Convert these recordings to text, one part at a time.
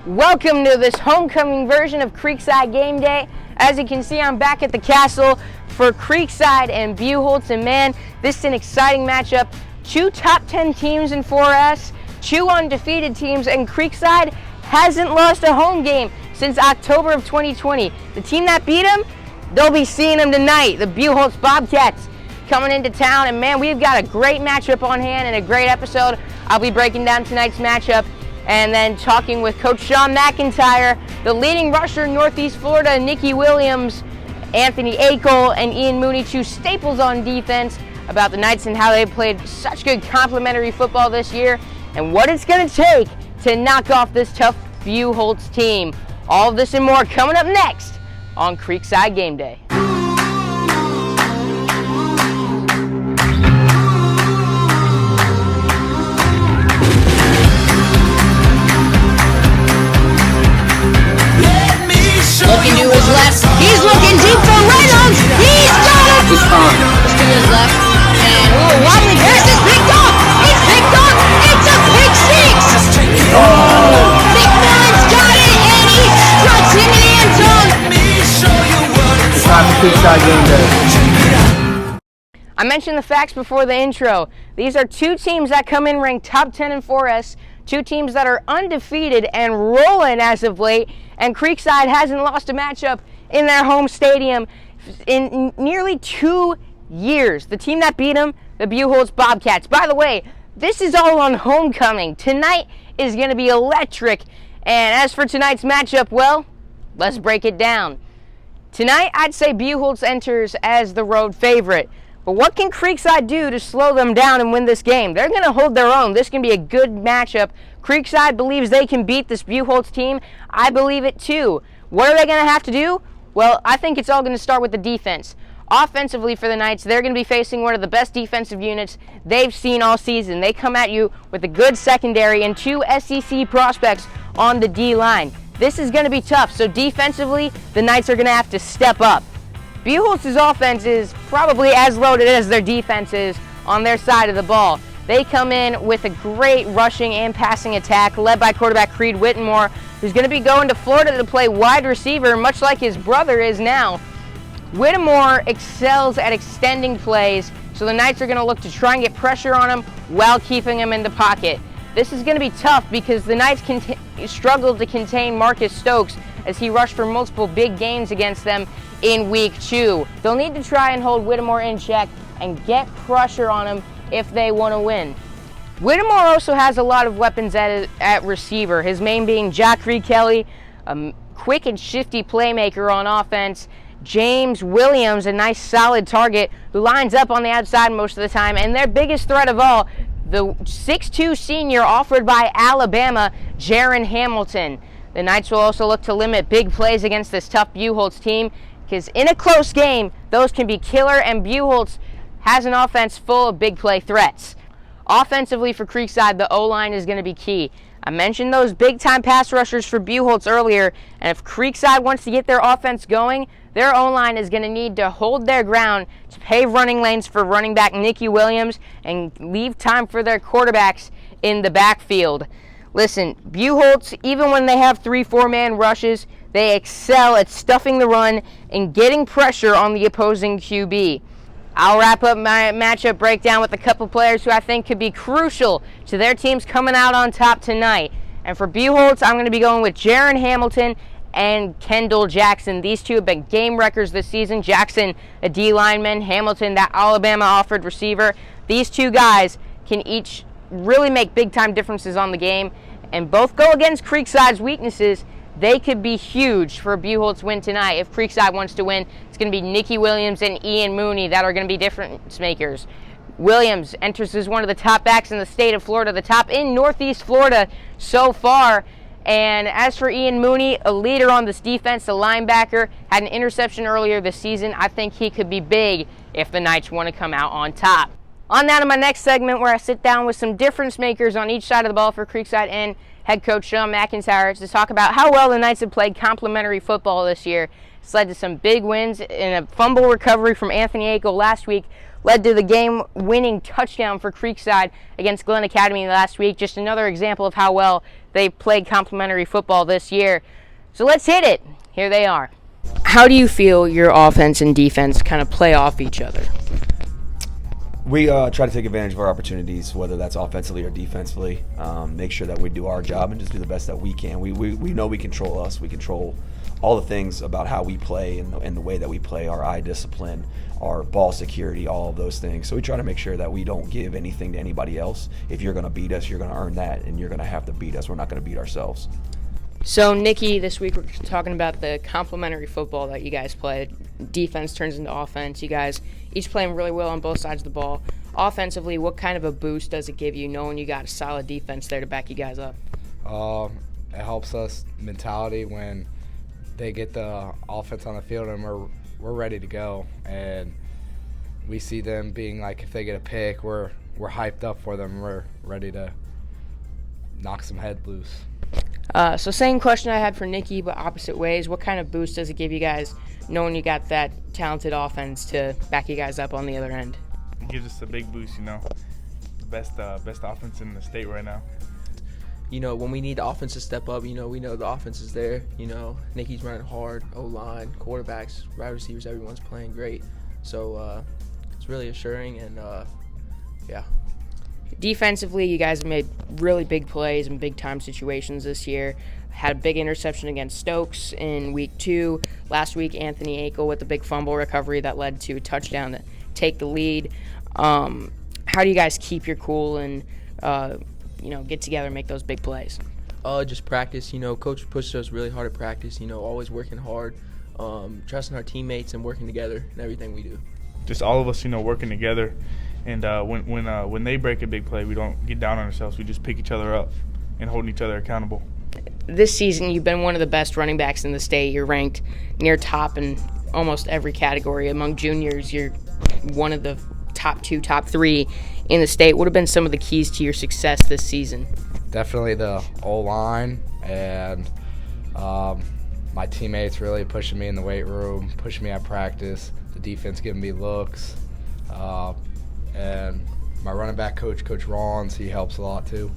Welcome to this homecoming version of Creekside Game Day. As you can see, I'm back at the castle for Creekside and Buchholz, and man, this is an exciting matchup. Two top 10 teams in 4S, two undefeated teams, and Creekside hasn't lost a home game since October of 2020. The team that beat them, they'll be seeing them tonight, the Buchholz Bobcats coming into town, and man, we've got a great matchup on hand and a great episode. I'll be breaking down tonight's matchup and then talking with Coach Sean McIntyre, the leading rusher in Northeast Florida, Nicky Williams, Anthony Akel, and Ian Mooney, two staples on defense, about the Knights and how they played such good complementary football this year and what it's going to take to knock off this tough Buchholz team. All of this and more coming up next on Creekside Game Day. Looking to his left, he's looking deep for Reynolds, he's got it! He's fine. Just to his left, and Wadley Harris is picked off! He's picked off! It's a pick six! McMillan's got it, and he struts into the end zone! It's time for Creekside Game Day. I mentioned the facts before the intro. These are two teams that come in ranked top 10 in 4S, two teams that are undefeated and rolling as of late, and Creekside hasn't lost a matchup in their home stadium in nearly 2 years. The team that beat them, the Buchholz Bobcats. By the way, this is all on homecoming. Tonight is going to be electric. And as for tonight's matchup, well, let's break it down. Tonight, I'd say Buchholz enters as the road favorite. But what can Creekside do to slow them down and win this game? They're going to hold their own. This can be a good matchup. Creekside believes they can beat this Buchholz team. I believe it too. What are they going to have to do? Well, I think it's all going to start with the defense. Offensively for the Knights, they're going to be facing one of the best defensive units they've seen all season. They come at you with a good secondary and two SEC prospects on the D-line. This is going to be tough, so defensively, the Knights are going to have to step up. Buchholz's offense is probably as loaded as their defense is on their side of the ball. They come in with a great rushing and passing attack led by quarterback Creed Whittemore, who's going to be going to Florida to play wide receiver, much like his brother is now. Whittemore excels at extending plays, so the Knights are going to look to try and get pressure on him while keeping him in the pocket. This is going to be tough because the Knights struggled to contain Marcus Stokes as he rushed for multiple big gains against them in week 2. They'll need to try and hold Whittemore in check and get pressure on him if they want to win. Whittemore also has a lot of weapons at receiver, his main being Jackree Kelly, a quick and shifty playmaker on offense, James Williams, a nice solid target who lines up on the outside most of the time, and their biggest threat of all, the 6'2 senior offered by Alabama, Jaron Hamilton. The Knights will also look to limit big plays against this tough Buchholz team, because in a close game, those can be killer, and Buchholz has an offense full of big play threats. Offensively for Creekside, the O-line is going to be key. I mentioned those big-time pass rushers for Buchholz earlier, and if Creekside wants to get their offense going, their O-line is going to need to hold their ground to pave running lanes for running back Nicky Williams and leave time for their quarterbacks in the backfield. Listen, Buchholz, even when they have 3-4-man rushes, they excel at stuffing the run and getting pressure on the opposing QB. I'll wrap up my matchup breakdown with a couple players who I think could be crucial to their teams coming out on top tonight. And for Buchholz, I'm going to be going with Jaron Hamilton and Kendall Jackson. These two have been game wreckers this season. Jackson, a D lineman, Hamilton, that Alabama offered receiver. These two guys can each really make big-time differences on the game, and both go against Creekside's weaknesses. They could be huge for a Buchholz win tonight. If Creekside wants to win, it's going to be Nicky Williams and Ian Mooney that are going to be difference makers. Williams enters as one of the top backs in the state of Florida, the top in Northeast Florida so far. And as for Ian Mooney, a leader on this defense, the linebacker, had an interception earlier this season. I think he could be big if the Knights want to come out on top. On now to my next segment, where I sit down with some difference makers on each side of the ball for Creekside and head coach Sean McIntyre, to talk about how well the Knights have played complementary football this year. It's led to some big wins, and a fumble recovery from Anthony Akel last week led to the game-winning touchdown for Creekside against Glen Academy last week. Just another example of how well they've played complementary football this year. So let's hit it. Here they are. How do you feel your offense and defense kind of play off each other? We try to take advantage of our opportunities, whether that's offensively or defensively. Make sure that we do our job and just do the best that we can. We know we control us. We control all the things about how we play and the way that we play, our eye discipline, our ball security, all of those things. So we try to make sure that we don't give anything to anybody else. If you're going to beat us, you're going to earn that, and you're going to have to beat us. We're not going to beat ourselves. So, Nikki, this week we're talking about the complementary football that you guys play. Defense turns into offense. You guys each playing really well on both sides of the ball. Offensively, what kind of a boost does it give you knowing you got a solid defense there to back you guys up? It helps us mentality when they get the offense on the field and we're ready to go. And we see them being like, if they get a pick, we're hyped up for them. We're ready to knock some head loose. So same question I had for Nikki, but opposite ways. What kind of boost does it give you guys knowing you got that talented offense to back you guys up on the other end? It gives us a big boost, The best offense in the state right now. When we need the offense to step up, we know the offense is there. Nikki's running hard, O-line, quarterbacks, wide receivers, everyone's playing great. So it's really assuring, and yeah. Defensively, you guys have made really big plays in big-time situations this year. Had a big interception against Stokes in week 2. Last week, Anthony Akel with a big fumble recovery that led to a touchdown to take the lead. How do you guys keep your cool and, get together and make those big plays? Just practice. Coach pushes us really hard at practice, always working hard, trusting our teammates and working together in everything we do. Just all of us, working together. And when they break a big play, we don't get down on ourselves. We just pick each other up and holding each other accountable. This season, you've been one of the best running backs in the state. You're ranked near top in almost every category. Among juniors, you're one of the top 2, top 3 in the state. What have been some of the keys to your success this season? Definitely the O-line and my teammates really pushing me in the weight room, pushing me at practice, the defense giving me looks. And my running back coach, Coach Rollins, he helps a lot too.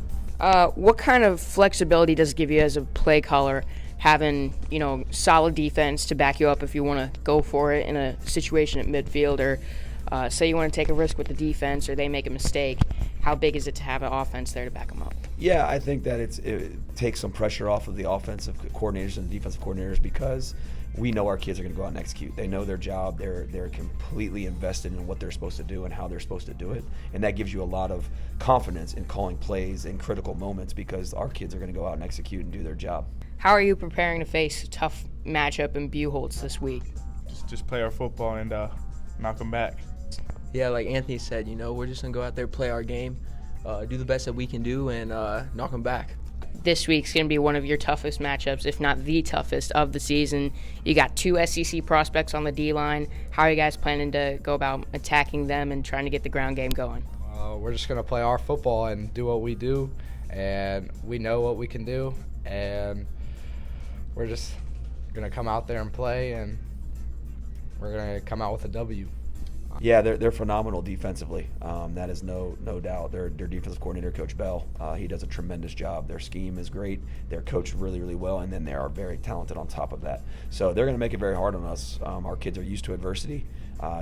What kind of flexibility does it give you as a play caller, having solid defense to back you up if you want to go for it in a situation at midfield, or say you want to take a risk with the defense or they make a mistake? How big is it to have an offense there to back them up? Yeah, I think that it takes some pressure off of the offensive coordinators and the defensive coordinators, because we know our kids are going to go out and execute. They know their job. They're completely invested in what they're supposed to do and how they're supposed to do it. And that gives you a lot of confidence in calling plays in critical moments, because our kids are going to go out and execute and do their job. How are you preparing to face a tough matchup in Buchholz this week? Just play our football and knock them back. Yeah, like Anthony said, we're just going to go out there, play our game, do the best that we can do, and knock them back. This week's going to be one of your toughest matchups, if not the toughest of the season. You got 2 SEC prospects on the D-line. How are you guys planning to go about attacking them and trying to get the ground game going? We're just going to play our football and do what we do, and we know what we can do, and we're just going to come out there and play, and we're going to come out with a W. Yeah, they're phenomenal defensively. That is no doubt. Their defensive coordinator, Coach Bell, he does a tremendous job. Their scheme is great. They're coached really, really well, and then they are very talented on top of that. So they're going to make it very hard on us. Our kids are used to adversity,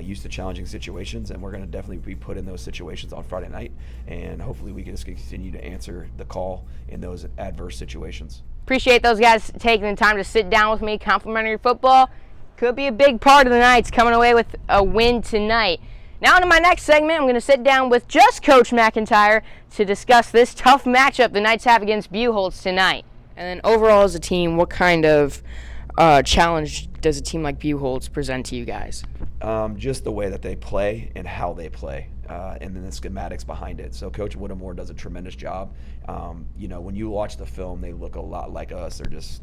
used to challenging situations, and we're going to definitely be put in those situations on Friday night, and hopefully we can just continue to answer the call in those adverse situations. Appreciate those guys taking the time to sit down with me. Complimentary football could be a big part of the Knights coming away with a win tonight. Now into my next segment, I'm going to sit down with just Coach McIntyre to discuss this tough matchup the Knights have against Buchholz tonight. And then overall as a team, what kind of challenge does a team like Buchholz present to you guys? Just the way that they play and how they play, and then the schematics behind it. So Coach Whittemore does a tremendous job. When you watch the film, they look a lot like us. They're just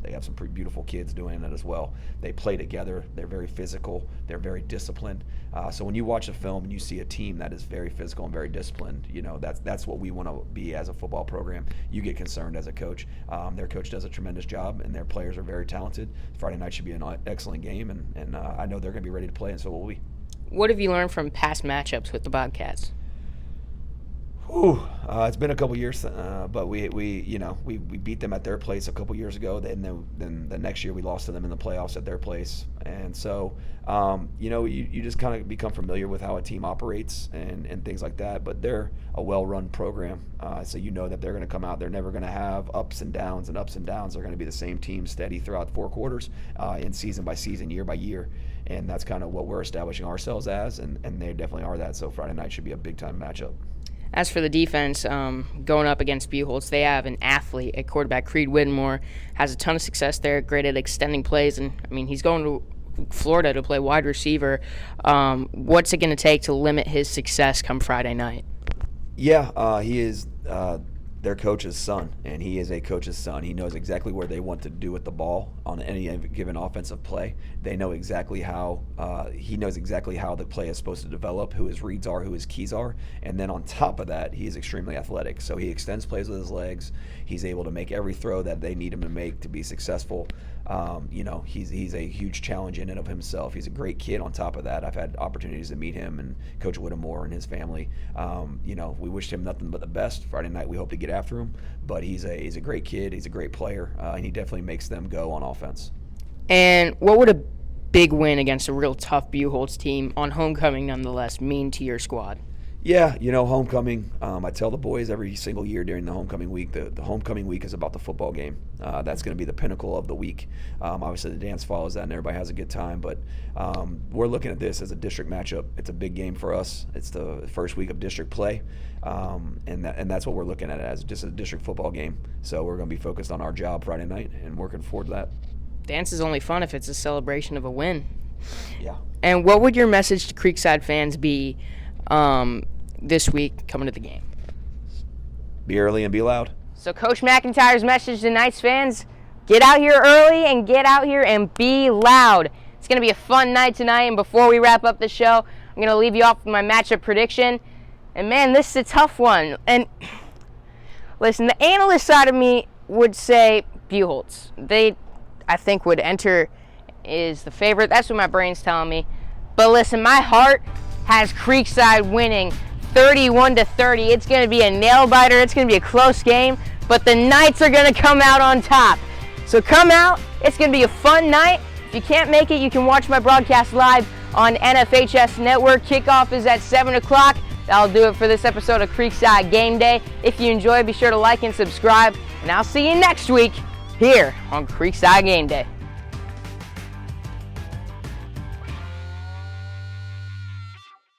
They have some pretty beautiful kids doing it as well. They play together. They're very physical. They're very disciplined. So when you watch a film and you see a team that is very physical and very disciplined, that's what we want to be as a football program. You get concerned as a coach. Their coach does a tremendous job, and their players are very talented. Friday night should be an excellent game, and I know they're going to be ready to play, and so will we. What have you learned from past matchups with the Bobcats? It's been a couple years, but we beat them at their place a couple years ago. Then the next year we lost to them in the playoffs at their place, and so you just kind of become familiar with how a team operates and things like that. But they're a well-run program, so you know that they're going to come out. They're never going to have ups and downs. They're going to be the same team, steady throughout 4 quarters, in season by season, year by year, and that's kind of what we're establishing ourselves as, and they definitely are that. So Friday night should be a big-time matchup. As for the defense, going up against Buchholz, they have an athlete at quarterback. Creed Whittemore has a ton of success there, great at extending plays, and he's going to Florida to play wide receiver. What's it going to take to limit his success come Friday night? Yeah, he is their coach's son, and he is a coach's son. He knows exactly where they want to do with the ball on any given offensive play. They know exactly how he knows exactly how the play is supposed to develop, who his reads are, who his keys are, and then on top of that, he is extremely athletic. So he extends plays with his legs. He's able to make every throw that they need him to make to be successful. He's a huge challenge in and of himself. He's a great kid on top of that. I've had opportunities to meet him and Coach Whittemore and his family. We wish him nothing but the best. Friday night we hope to get after him, but he's a great kid. He's a great player, and he definitely makes them go on offense. And what would a big win against a real tough Buchholz team on homecoming nonetheless mean to your squad? Yeah, homecoming, I tell the boys every single year during the homecoming week, the homecoming week is about the football game. That's going to be the pinnacle of the week. Obviously, the dance follows that, and everybody has a good time. But we're looking at this as a district matchup. It's a big game for us. It's the first week of district play, and that's what we're looking at as, just a district football game. So we're going to be focused on our job Friday night and working forward to that. Dance is only fun if it's a celebration of a win. Yeah. And what would your message to Creekside fans be this week coming to the game? Be early and be loud. So Coach McIntyre's message to Knights fans, get out here early and get out here and be loud. It's going to be a fun night tonight, and before we wrap up the show, I'm going to leave you off with my matchup prediction. And man, this is a tough one. And listen, the analyst side of me would say Buchholz. They, I think, would enter is the favorite. That's what my brain's telling me. But listen, my heart has Creekside winning 31-30. It's going to be a nail-biter. It's going to be a close game, but the Knights are going to come out on top. So come out. It's going to be a fun night. If you can't make it, you can watch my broadcast live on NFHS Network. Kickoff is at 7 o'clock. That'll do it for this episode of Creekside Game Day. If you enjoy, be sure to like and subscribe, and I'll see you next week here on Creekside Game Day.